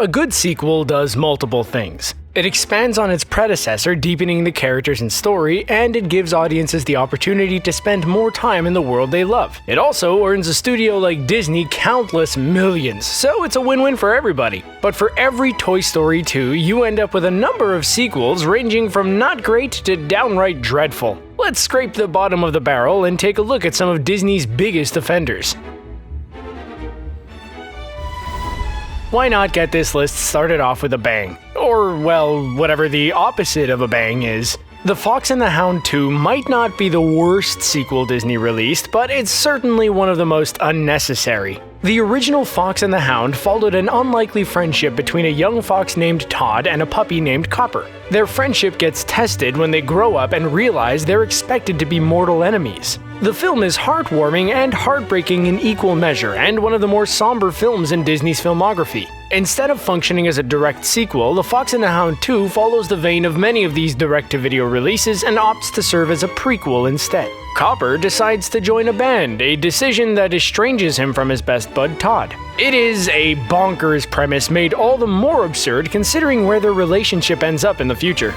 A good sequel does multiple things. It expands on its predecessor, deepening the characters and story, and it gives audiences the opportunity to spend more time in the world they love. It also earns a studio like Disney countless millions, so it's a win-win for everybody. But for every Toy Story 2, you end up with a number of sequels ranging from not great to downright dreadful. Let's scrape the bottom of the barrel and take a look at some of Disney's biggest offenders. Why not get this list started off with a bang? Or, well, whatever the opposite of a bang is. The Fox and the Hound 2 might not be the worst sequel Disney released, but it's certainly one of the most unnecessary. The original Fox and the Hound followed an unlikely friendship between a young fox named Todd and a puppy named Copper. Their friendship gets tested when they grow up and realize they're expected to be mortal enemies. The film is heartwarming and heartbreaking in equal measure, and one of the more somber films in Disney's filmography. Instead of functioning as a direct sequel, The Fox and the Hound 2 follows the vein of many of these direct-to-video releases and opts to serve as a prequel instead. Copper decides to join a band, a decision that estranges him from his best bud Todd. It is a bonkers premise made all the more absurd considering where their relationship ends up in the future.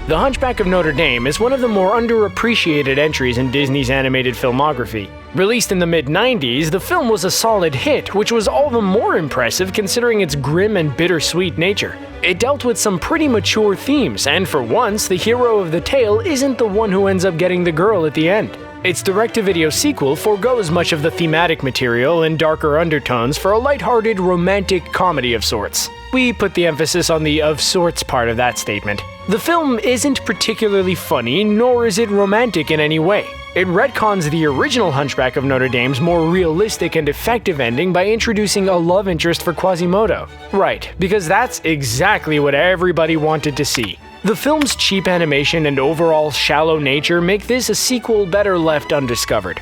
The Hunchback of Notre Dame is one of the more underappreciated entries in Disney's animated filmography. Released in the mid-90s, the film was a solid hit, which was all the more impressive considering its grim and bittersweet nature. It dealt with some pretty mature themes, and for once, the hero of the tale isn't the one who ends up getting the girl at the end. Its direct-to-video sequel forgoes much of the thematic material and darker undertones for a lighthearted romantic comedy of sorts. We put the emphasis on the of sorts part of that statement. The film isn't particularly funny, nor is it romantic in any way. It retcons the original Hunchback of Notre Dame's more realistic and effective ending by introducing a love interest for Quasimodo. Right, because that's exactly what everybody wanted to see. The film's cheap animation and overall shallow nature make this a sequel better left undiscovered.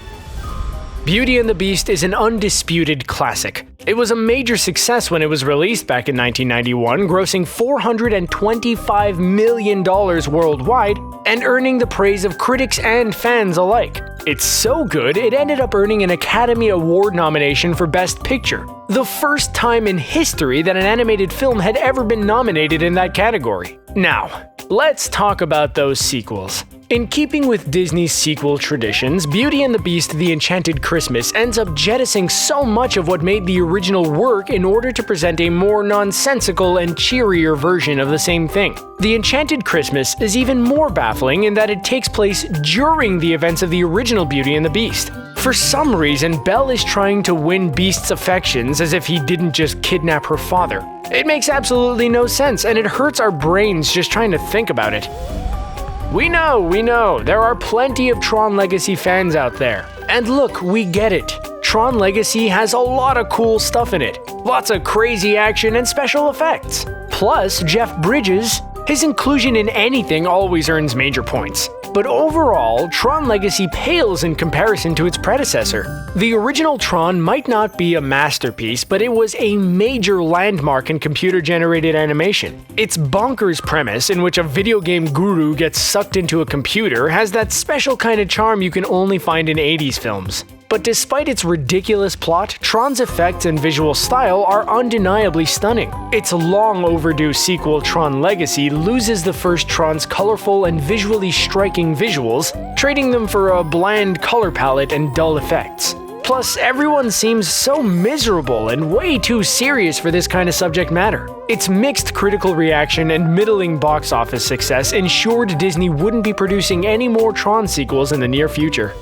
Beauty and the Beast is an undisputed classic. It was a major success when it was released back in 1991, grossing $425 million worldwide and earning the praise of critics and fans alike. It's so good, it ended up earning an Academy Award nomination for Best Picture, the first time in history that an animated film had ever been nominated in that category. Now, let's talk about those sequels. In keeping with Disney's sequel traditions, Beauty and the Beast: The Enchanted Christmas ends up jettisoning so much of what made the original work in order to present a more nonsensical and cheerier version of the same thing. The Enchanted Christmas is even more baffling in that it takes place during the events of the original Beauty and the Beast. For some reason, Belle is trying to win Beast's affections as if he didn't just kidnap her father. It makes absolutely no sense, and it hurts our brains just trying to think about it. We know, there are plenty of Tron Legacy fans out there. And look, we get it. Tron Legacy has a lot of cool stuff in it. Lots of crazy action and special effects. Plus, Jeff Bridges, his inclusion in anything always earns major points. But overall, Tron Legacy pales in comparison to its predecessor. The original Tron might not be a masterpiece, but it was a major landmark in computer-generated animation. Its bonkers premise, in which a video game guru gets sucked into a computer, has that special kind of charm you can only find in 80s films. But despite its ridiculous plot, Tron's effects and visual style are undeniably stunning. Its long overdue sequel, Tron Legacy, loses the first Tron's colorful and visually striking visuals, trading them for a bland color palette and dull effects. Plus, everyone seems so miserable and way too serious for this kind of subject matter. Its mixed critical reaction and middling box office success ensured Disney wouldn't be producing any more Tron sequels in the near future.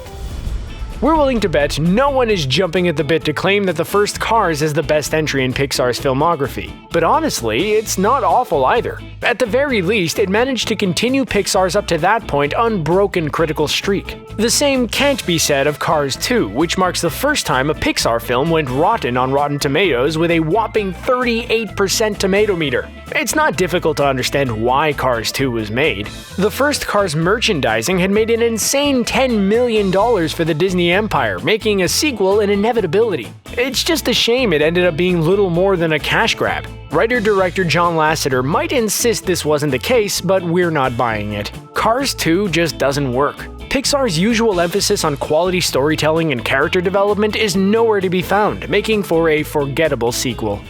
We're willing to bet no one is jumping at the bit to claim that the first Cars is the best entry in Pixar's filmography. But honestly, it's not awful either. At the very least, it managed to continue Pixar's up to that point unbroken critical streak. The same can't be said of Cars 2, which marks the first time a Pixar film went rotten on Rotten Tomatoes with a whopping 38% tomato meter. It's not difficult to understand why Cars 2 was made. The first Cars merchandising had made an insane $10 million for the Disney empire, making a sequel an inevitability. It's just a shame it ended up being little more than a cash grab. Writer-director John Lasseter might insist this wasn't the case, but we're not buying it. Cars 2 just doesn't work. Pixar's usual emphasis on quality storytelling and character development is nowhere to be found, making for a forgettable sequel.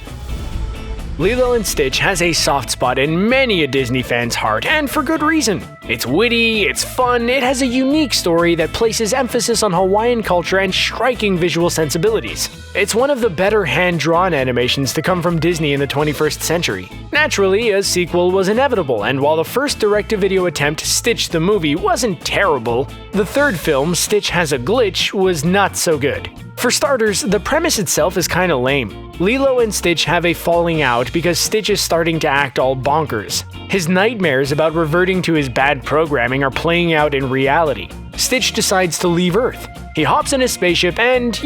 Lilo and Stitch has a soft spot in many a Disney fan's heart, and for good reason. It's witty, it's fun, it has a unique story that places emphasis on Hawaiian culture and striking visual sensibilities. It's one of the better hand-drawn animations to come from Disney in the 21st century. Naturally, a sequel was inevitable, and while the first direct-to-video attempt, Stitch the Movie, wasn't terrible, the third film, Stitch Has a Glitch, was not so good. For starters, the premise itself is kinda lame. Lilo and Stitch have a falling out because Stitch is starting to act all bonkers. His nightmares about reverting to his bad programming are playing out in reality. Stitch decides to leave Earth. He hops in a spaceship and,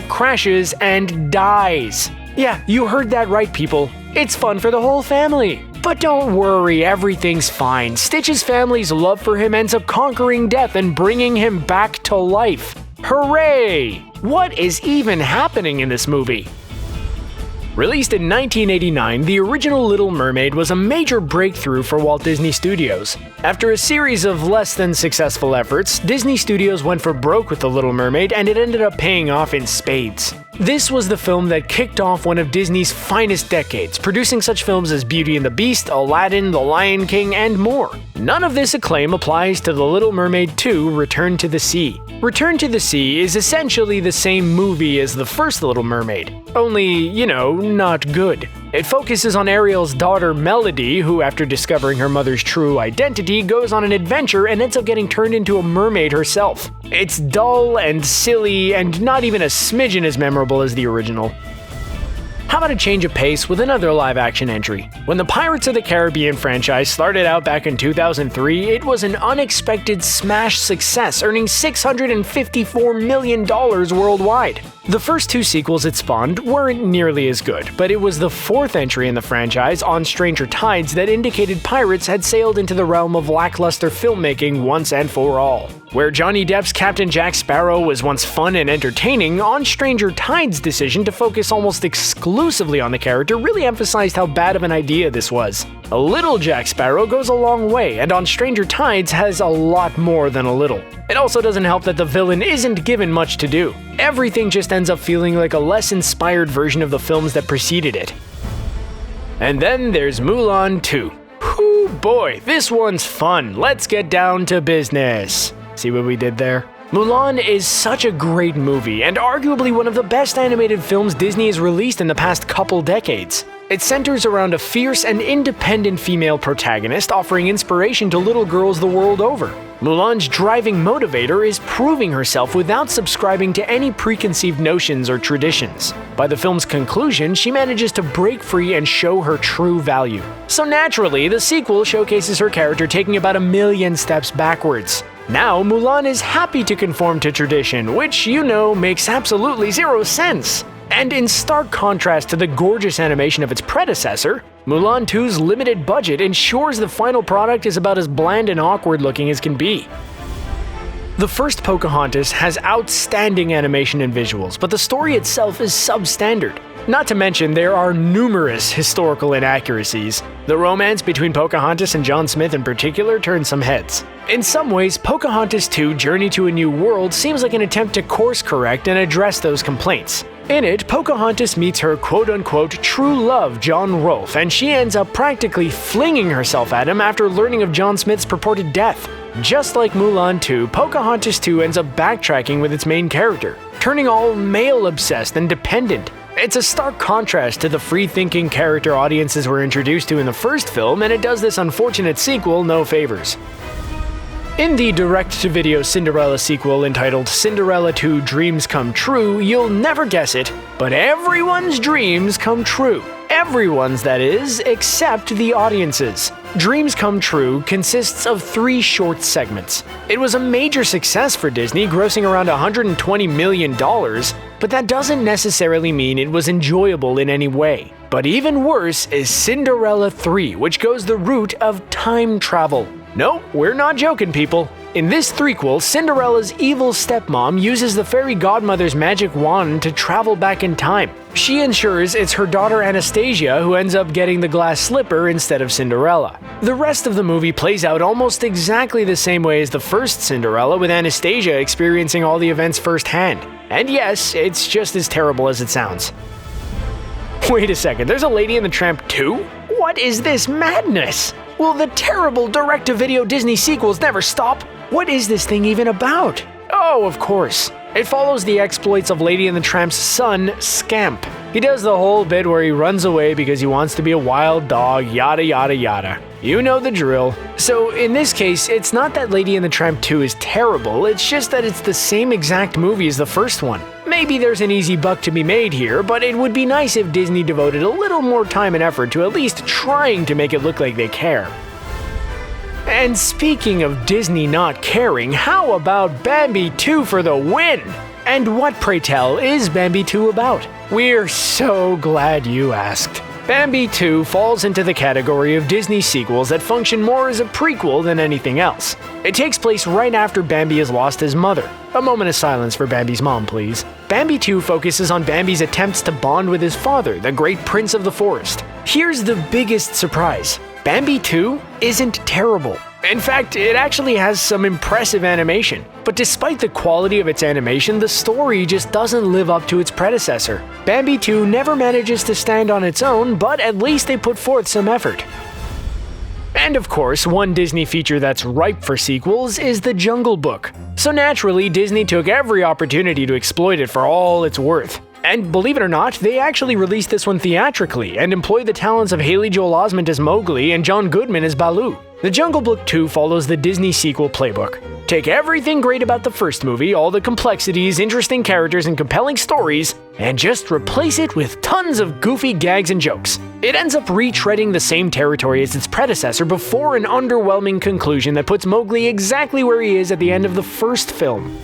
crashes and dies. Yeah, you heard that right, people. It's fun for the whole family. But don't worry, everything's fine. Stitch's family's love for him ends up conquering death and bringing him back to life. Hooray! What is even happening in this movie? Released in 1989, the original Little Mermaid was a major breakthrough for Walt Disney Studios. After a series of less than successful efforts, Disney Studios went for broke with The Little Mermaid, and it ended up paying off in spades. This was the film that kicked off one of Disney's finest decades, producing such films as Beauty and the Beast, Aladdin, The Lion King, and more. None of this acclaim applies to The Little Mermaid II: Return to the Sea. Return to the Sea is essentially the same movie as the first Little Mermaid, only, not good. It focuses on Ariel's daughter Melody, who after discovering her mother's true identity goes on an adventure and ends up getting turned into a mermaid herself. It's dull and silly and not even a smidgen as memorable as the original. How about a change of pace with another live-action entry? When the Pirates of the Caribbean franchise started out back in 2003, it was an unexpected smash success, earning $654 million worldwide. The first two sequels it spawned weren't nearly as good, but it was the fourth entry in the franchise, On Stranger Tides, that indicated pirates had sailed into the realm of lackluster filmmaking once and for all. Where Johnny Depp's Captain Jack Sparrow was once fun and entertaining, On Stranger Tides' decision to focus almost exclusively on the character really emphasized how bad of an idea this was. A little Jack Sparrow goes a long way, and On Stranger Tides has a lot more than a little. It also doesn't help that the villain isn't given much to do. Everything just ends up feeling like a less inspired version of the films that preceded it. And then there's Mulan II. Whew, boy, this one's fun. Let's get down to business. See what we did there? Mulan is such a great movie, and arguably one of the best animated films Disney has released in the past couple decades. It centers around a fierce and independent female protagonist offering inspiration to little girls the world over. Mulan's driving motivator is proving herself without subscribing to any preconceived notions or traditions. By the film's conclusion, she manages to break free and show her true value. So naturally, the sequel showcases her character taking about 1,000,000 steps backwards. Now, Mulan is happy to conform to tradition, which, makes absolutely zero sense. And in stark contrast to the gorgeous animation of its predecessor, Mulan 2's limited budget ensures the final product is about as bland and awkward looking as can be. The first Pocahontas has outstanding animation and visuals, but the story itself is substandard. Not to mention, there are numerous historical inaccuracies. The romance between Pocahontas and John Smith in particular turns some heads. In some ways, Pocahontas II: Journey to a New World seems like an attempt to course correct and address those complaints. In it, Pocahontas meets her quote-unquote true love, John Rolfe, and she ends up practically flinging herself at him after learning of John Smith's purported death. Just like Mulan 2, Pocahontas 2 ends up backtracking with its main character, turning all male-obsessed and dependent. It's a stark contrast to the free-thinking character audiences were introduced to in the first film, and it does this unfortunate sequel no favors. In the direct-to-video Cinderella sequel entitled Cinderella II: Dreams Come True, you'll never guess it, but everyone's dreams come true. Everyone's, that is, except the audience's. Dreams Come True consists of 3 short segments. It was a major success for Disney, grossing around $120 million, but that doesn't necessarily mean it was enjoyable in any way. But even worse is Cinderella III, which goes the route of time travel. Nope, we're not joking, people. In this threequel, Cinderella's evil stepmom uses the fairy godmother's magic wand to travel back in time. She ensures it's her daughter Anastasia who ends up getting the glass slipper instead of Cinderella. The rest of the movie plays out almost exactly the same way as the first Cinderella, with Anastasia experiencing all the events firsthand. And yes, it's just as terrible as it sounds. Wait a second, there's a Lady and the Tramp 2? What is this madness? Will the terrible direct-to-video Disney sequels never stop? What is this thing even about? Oh, of course. It follows the exploits of Lady and the Tramp's son, Scamp. He does the whole bit where he runs away because he wants to be a wild dog, yada yada yada. You know the drill. So in this case, it's not that Lady and the Tramp 2 is terrible, it's just that it's the same exact movie as the first one. Maybe there's an easy buck to be made here, but it would be nice if Disney devoted a little more time and effort to at least trying to make it look like they care. And speaking of Disney not caring, how about Bambi II for the win? And what, pray tell, is Bambi II about? We're so glad you asked. Bambi II falls into the category of Disney sequels that function more as a prequel than anything else. It takes place right after Bambi has lost his mother. A moment of silence for Bambi's mom, please. Bambi II focuses on Bambi's attempts to bond with his father, the great prince of the forest. Here's the biggest surprise. Bambi II isn't terrible. In fact, it actually has some impressive animation. But despite the quality of its animation, the story just doesn't live up to its predecessor. Bambi II never manages to stand on its own, but at least they put forth some effort. And of course, one Disney feature that's ripe for sequels is The Jungle Book. So naturally, Disney took every opportunity to exploit it for all it's worth. And believe it or not, they actually released this one theatrically and employed the talents of Haley Joel Osment as Mowgli and John Goodman as Baloo. The Jungle Book 2 follows the Disney sequel playbook. Take everything great about the first movie, all the complexities, interesting characters, and compelling stories, and just replace it with tons of goofy gags and jokes. It ends up retreading the same territory as its predecessor before an underwhelming conclusion that puts Mowgli exactly where he is at the end of the first film.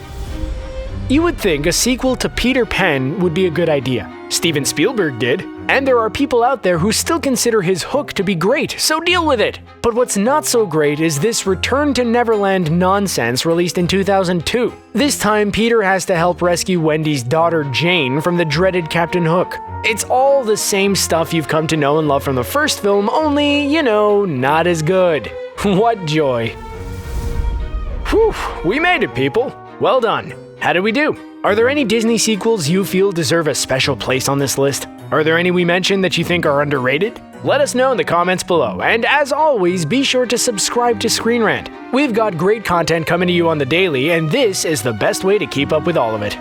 You would think a sequel to Peter Pan would be a good idea. Steven Spielberg did, and there are people out there who still consider his Hook to be great, so deal with it! But what's not so great is this Return to Neverland nonsense released in 2002. This time, Peter has to help rescue Wendy's daughter Jane from the dreaded Captain Hook. It's all the same stuff you've come to know and love from the first film, only, not as good. What joy. Whew, we made it, people. Well done. How did we do? Are there any Disney sequels you feel deserve a special place on this list? Are there any we mentioned that you think are underrated? Let us know in the comments below, and as always, be sure to subscribe to ScreenRant. We've got great content coming to you on the daily, and this is the best way to keep up with all of it.